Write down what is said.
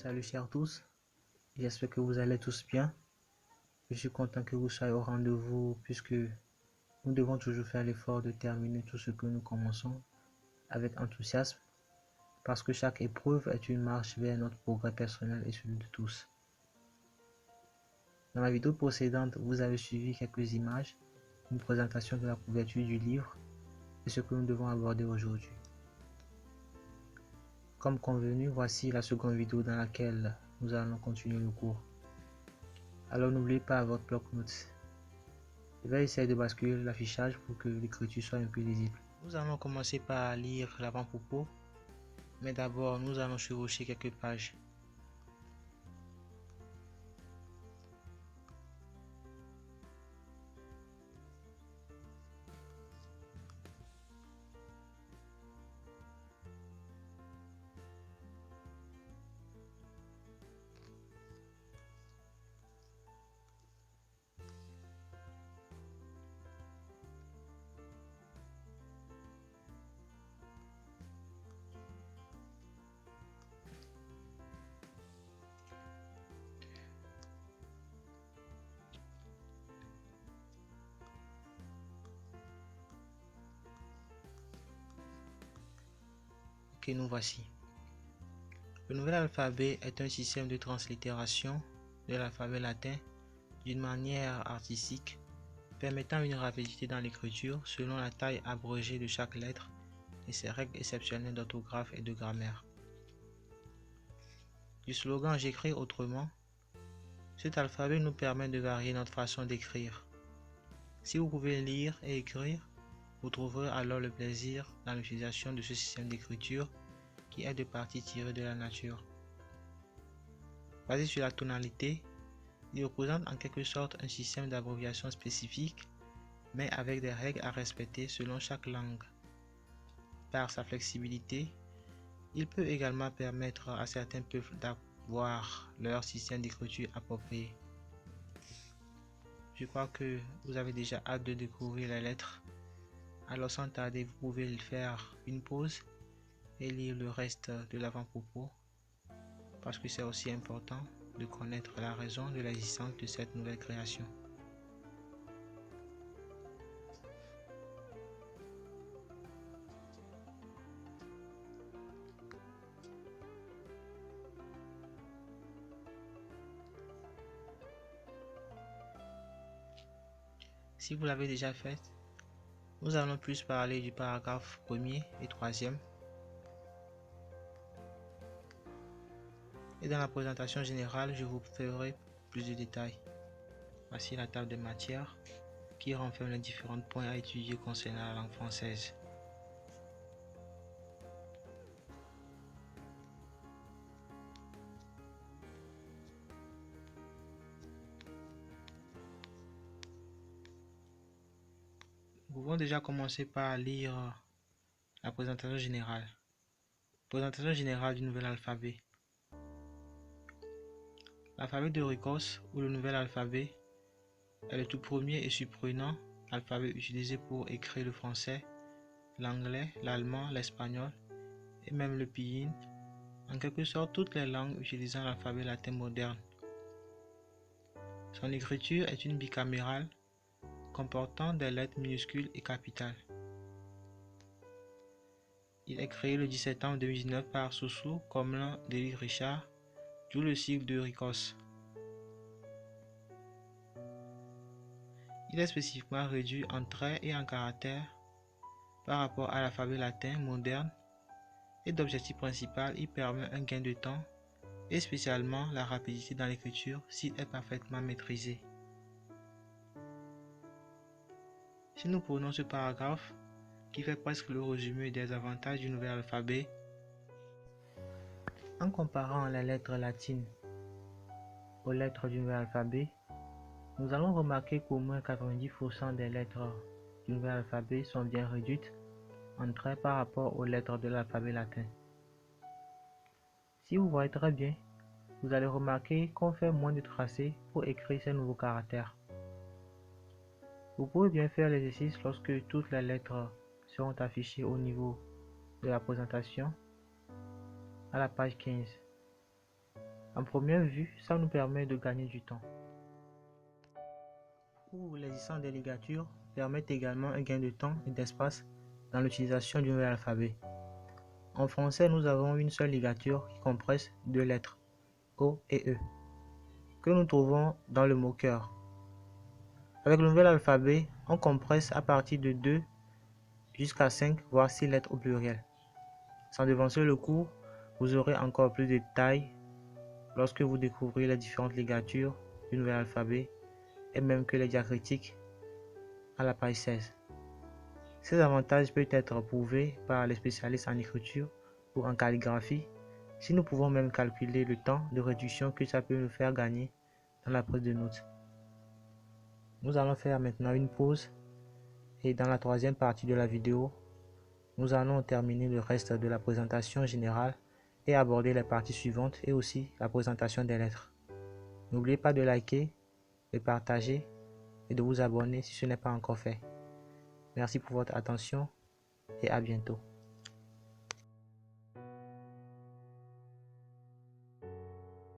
Salut chers tous, j'espère que vous allez tous bien. Je suis content que vous soyez au rendez-vous puisque nous devons toujours faire l'effort de terminer tout ce que nous commençons avec enthousiasme parce que chaque épreuve est une marche vers notre progrès personnel et celui de tous. Dans la vidéo précédente, vous avez suivi quelques images, une présentation de la couverture du livre et ce que nous devons aborder aujourd'hui. Comme convenu, voici la seconde vidéo dans laquelle nous allons continuer le cours. Alors n'oubliez pas votre bloc-notes. Je vais essayer de basculer l'affichage pour que l'écriture soit un peu lisible. Nous allons commencer par lire l'avant-propos, mais d'abord nous allons chevaucher quelques pages. Ok, nous voici. Le nouvel alphabet est un système de translittération de l'alphabet latin d'une manière artistique, permettant une rapidité dans l'écriture selon la taille abrégée de chaque lettre et ses règles exceptionnelles d'orthographe et de grammaire. Du slogan « J'écris autrement », cet alphabet nous permet de varier notre façon d'écrire. Si vous pouvez lire et écrire, vous trouverez alors le plaisir dans l'utilisation de ce système d'écriture qui est de partie tirée de la nature. Basé sur la tonalité, il représente en quelque sorte un système d'abréviation spécifique, mais avec des règles à respecter selon chaque langue. Par sa flexibilité, il peut également permettre à certains peuples d'avoir leur système d'écriture approprié. Je crois que vous avez déjà hâte de découvrir les lettres. Alors sans tarder, vous pouvez faire une pause et lire le reste de l'avant-propos parce que c'est aussi important de connaître la raison de l'existence de cette nouvelle création. Si vous l'avez déjà fait, nous allons plus parler du paragraphe 1er et 3e. Et dans la présentation générale, je vous ferai plus de détails. Voici la table des matières qui renferme les différents points à étudier concernant la langue française. Nous pouvons déjà commencer par lire la présentation générale. Présentation générale du nouvel alphabet. L'alphabet de Ricos, ou le nouvel alphabet, est le tout premier et surprenant alphabet utilisé pour écrire le français, l'anglais, l'allemand, l'espagnol et même le pinyin, en quelque sorte toutes les langues utilisant l'alphabet latin moderne. Son écriture est une bicamérale comportant des lettres minuscules et capitales. Il est créé le 17 septembre 2019 par Soussou Comelin Delis Richard, d'où le sigle de Ricos. Il est spécifiquement réduit en traits et en caractères par rapport à l'alphabet latin moderne et d'objectif principal, il permet un gain de temps et spécialement la rapidité dans l'écriture s'il est parfaitement maîtrisé. Si nous prenons ce paragraphe qui fait presque le résumé des avantages du nouvel alphabet, en comparant les lettres latines aux lettres du nouvel alphabet, nous allons remarquer qu'au moins 90% des lettres du nouvel alphabet sont bien réduites en traits par rapport aux lettres de l'alphabet latin. Si vous voyez très bien, vous allez remarquer qu'on fait moins de tracés pour écrire ces nouveaux caractères. Vous pouvez bien faire l'exercice lorsque toutes les lettres seront affichées au niveau de la présentation à la page 15. En première vue, ça nous permet de gagner du temps. Ou l'existence des ligatures permet également un gain de temps et d'espace dans l'utilisation du nouvel alphabet. En français, nous avons une seule ligature qui compresse deux lettres, O et E, que nous trouvons dans le mot cœur. Avec le nouvel alphabet, on compresse à partir de 2 jusqu'à 5 voire 6 lettres au pluriel. Sans devancer le cours, vous aurez encore plus de détails lorsque vous découvrirez les différentes ligatures du nouvel alphabet et même que les diacritiques à la page 16. Ces avantages peuvent être prouvés par les spécialistes en écriture ou en calligraphie, si nous pouvons même calculer le temps de réduction que ça peut nous faire gagner dans la prise de notes. Nous allons faire maintenant une pause et dans la troisième partie de la vidéo, nous allons terminer le reste de la présentation générale et aborder les parties suivantes et aussi la présentation des lettres. N'oubliez pas de liker, de partager et de vous abonner si ce n'est pas encore fait. Merci pour votre attention et à bientôt.